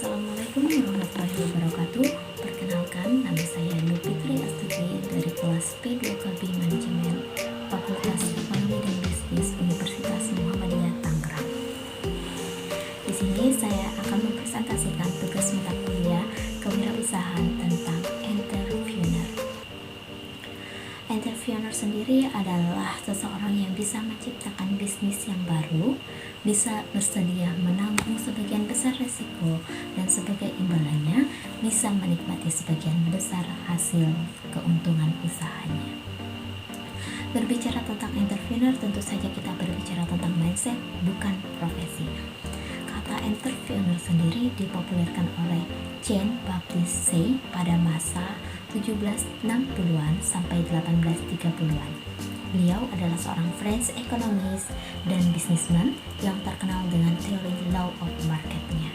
Assalamualaikum warahmatullahi wabarakatuh. Perkenalkan, nama saya Nur Fitri Astuti dari kelas P2KB Manajemen Fakultas Ekonomi dan Bisnis Universitas Muhammadiyah Tangerang. Di sini saya akan mempresentasikan tugas mata kuliah kewirausahaan tentang entrepreneur. Entrepreneur sendiri adalah seseorang yang bisa menciptakan bisnis yang baru, bisa bersedia menanggung sebagian besar risiko, dan sebagai imbalannya bisa menikmati sebagian besar hasil keuntungan usahanya. Berbicara tentang entrepreneur, tentu saja kita berbicara tentang mindset, bukan profesi. Kata entrepreneur sendiri dipopulerkan oleh Jean-Baptiste Say pada masa 1760-an sampai 1830-an. Beliau adalah seorang French ekonomis dan bisnismen yang terkenal dengan teori law of market-nya.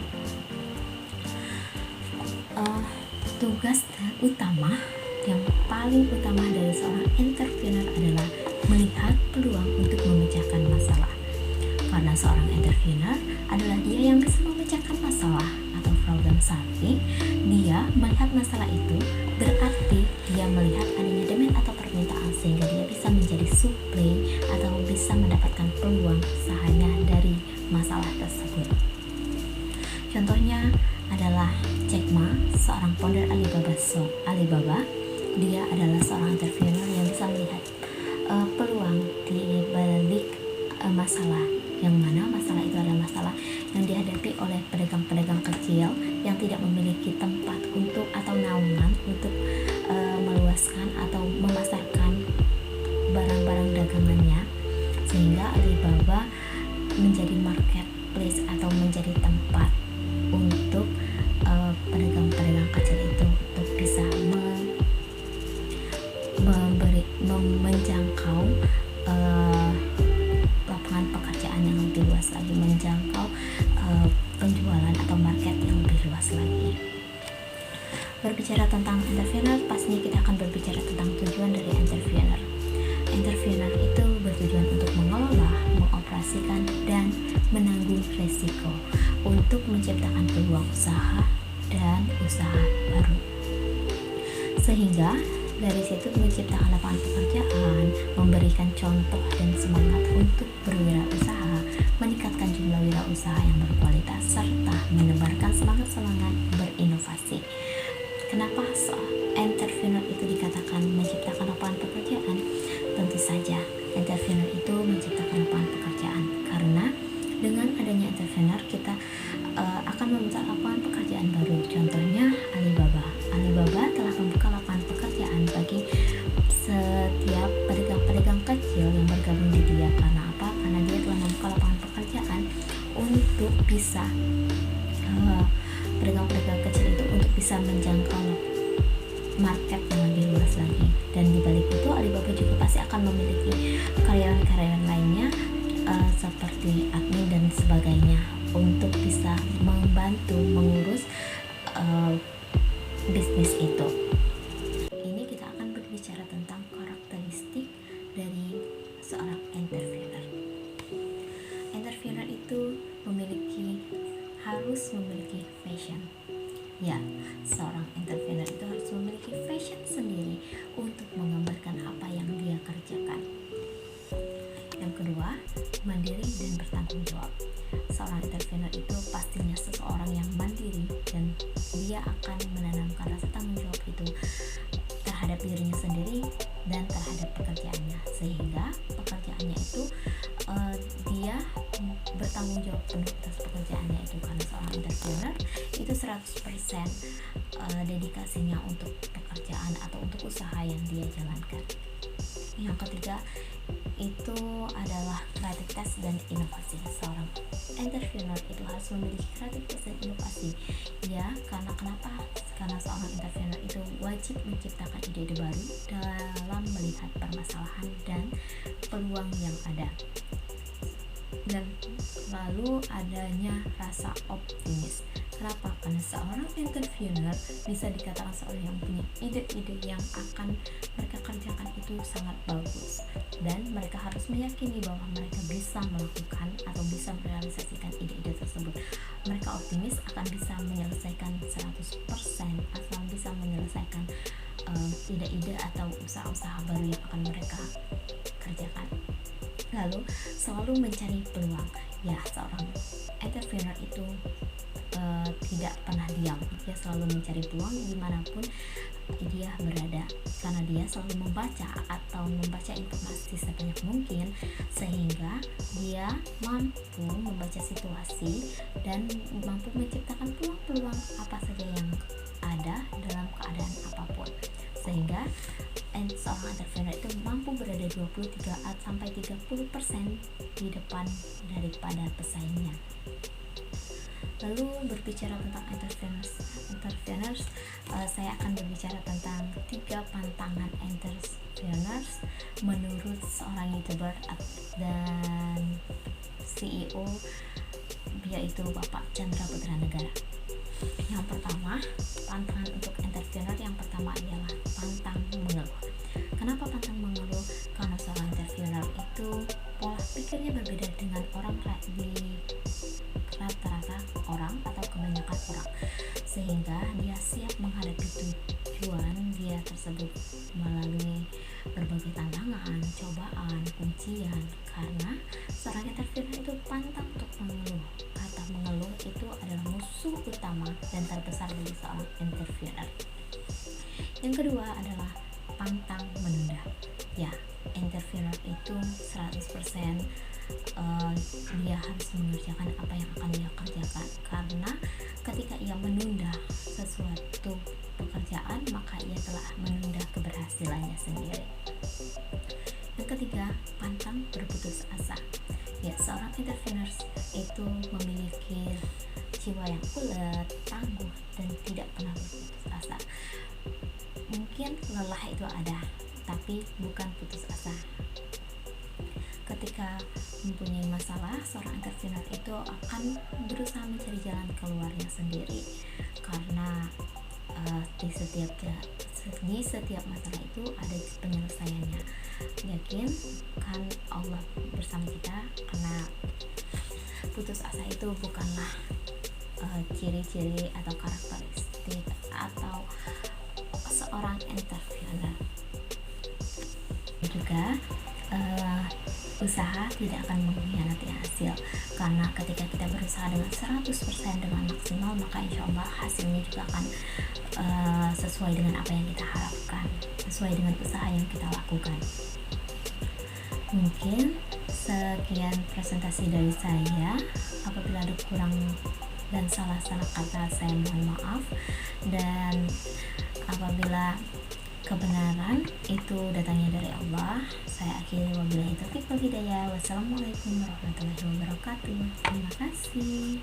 Tugas utama yang paling utama dari seorang entrepreneur adalah melihat peluang untuk memecahkan masalah. Karena seorang entrepreneur adalah dia yang bisa memecahkan masalah atau problem solving. Dia melihat masalah itu berarti dia melihat adanya demand atau permintaan sehingga dia bisa menjadi supply atau bisa mendapatkan peluang usahanya dari masalah tersebut. Contohnya adalah Jack Ma, seorang founder Alibaba. Dia adalah seorang entrepreneur yang bisa melihat peluang di balik masalah, yang mana masalah itu adalah masalah yang dihadapi oleh pedagang-pedagang kecil yang tidak memiliki tempat untuk atau naungan untuk meluaskan atau memasarkan barang-barang dagangannya, sehingga Alibaba menjadi marketplace atau menjadi tempat untuk pedagang-pedagang kecil itu untuk bisa menjangkau lapangan pekerjaan yang lebih luas lagi, menjangkau penjualan atau market yang lebih luas lagi. Berbicara tentang entrepreneur, pastinya kita akan berbicara tentang tujuan dari entrepreneur. Entrepreneur itu bertujuan untuk mengelola, mengoperasikan, dan menanggung risiko untuk menciptakan peluang usaha dan usaha baru. Sehingga dari situ menciptakan lapangan pekerjaan, memberikan contoh dan semangat untuk berwirausaha, meningkatkan jumlah wirausaha yang berkualitas, serta menebarkan semangat-semangat berinovasi. Kenapa entrepreneur itu dikatakan menciptakan lapangan pekerjaan? Tentu saja entrepreneur itu menciptakan lapangan pekerjaan karena dengan adanya entrepreneur kita akan membuka lapangan pekerjaan baru. Contohnya Alibaba telah membuka lapangan pekerjaan bagi setiap pedagang-pedagang kecil yang bergabung di dia. Karena apa? Karena dia telah membuka lapangan pekerjaan untuk bisa pedagang-pedagang kecil itu untuk bisa menjangkau market yang lebih luas lagi. Dan di balik itu Alibaba juga pasti akan memiliki karyawan-karyawan lainnya seperti admin dan sebagainya untuk bisa membantu mengurus bisnis itu. Ini kita akan berbicara tentang karakteristik dari seorang entrepreneur. Entrepreneur itu harus memiliki passion. Ya, seorang entrepreneur itu harus memiliki passion sendiri untuk menggambarkan apa yang dia kerjakan. Yang kedua, mandiri dan bertanggung jawab. Seorang entrepreneur itu pastinya seseorang yang mandiri dan dia akan menanamkan rasa tanggung jawab itu terhadap dirinya sendiri dan terhadap pekerjaannya, sehingga pekerjaannya itu dia bertanggung jawab penuh atas pekerjaannya itu. Karena seorang entrepreneur itu 100% dedikasinya untuk pekerjaan atau untuk usaha yang dia jalankan. Yang ketiga itu adalah kreativitas dan inovasi. Seorang entrepreneur itu harus memiliki kreativitas dan inovasi. Ya, karena kenapa? Karena seorang entrepreneur itu wajib menciptakan ide-ide baru dalam melihat permasalahan dan peluang yang ada. Dan lalu adanya rasa optimis. Kenapa? Karena seorang entrepreneur bisa dikatakan seorang yang punya ide-ide yang akan mereka kerjakan itu sangat bagus, dan mereka harus meyakini bahwa mereka bisa melakukan atau bisa merealisasikan ide-ide tersebut. Mereka optimis akan bisa menyelesaikan usaha-usaha baru yang akan mereka kerjakan. Lalu selalu mencari peluang. Ya, seorang entrepreneur itu tidak pernah diam. Dia selalu mencari peluang dimanapun dia berada, karena dia selalu membaca informasi sebanyak mungkin, sehingga dia mampu membaca situasi dan mampu menciptakan peluang-peluang apa saja yang ada dalam keadaan apapun, sehingga seorang entrepreneur itu mampu berada 23-30% di depan daripada pesaingnya. Lalu berbicara tentang entrepreneurs, saya akan berbicara tentang 3 pantangan entrepreneurs menurut seorang YouTuber dan CEO, yaitu Bapak Chandra Putra Negara. Yang pertama, pantangan untuk entrepreneur yang pertama adalah pantang mengeluh. Kenapa pantang mengeluh? Karena seorang entrepreneur itu pola pikirnya berbeda dengan orang di rata-rata orang atau kebanyakan orang, sehingga dia siap menghadapi tujuan dia tersebut melalui berbagai tantangan, cobaan, ujian, karena seorang entrepreneur itu pantang untuk mengeluh. Kata mengeluh itu adalah musuh utama dan terbesar bagi seorang entrepreneur. Yang kedua adalah pantang menunda. Ya, entrepreneur itu 100% dia harus mengerjakan apa yang akan dia kerjakan, karena ketika ia menunda sesuatu pekerjaan, maka ia telah menunda keberhasilannya sendiri. Yang ketiga, pantang berputus asa. Ya, seorang entrepreneur itu memiliki jiwa yang ulet, tangguh, dan tidak pernah berputus asa. Mungkin lelah itu ada, tapi bukan putus asa. Ketika mempunyai masalah, seorang entrepreneur itu akan berusaha mencari jalan keluarnya sendiri, karena di setiap masalah itu ada penyelesaiannya. Yakin kan Allah bersama kita, karena putus asa itu bukanlah ciri-ciri atau karakteristik atau seorang entrepreneur. Juga usaha tidak akan mengkhianati hasil, karena ketika kita berusaha dengan 100% dengan maksimal, maka insya Allah hasilnya juga akan sesuai dengan apa yang kita harapkan, sesuai dengan usaha yang kita lakukan. Mungkin sekian presentasi dari saya. Apabila ada kurang dan salah-salah kata, saya mohon maaf, dan apabila kebenaran itu datangnya dari Allah, saya akhiri wabillahi taufiq wal hidayah. Wassalamualaikum warahmatullahi wabarakatuh. Terima kasih.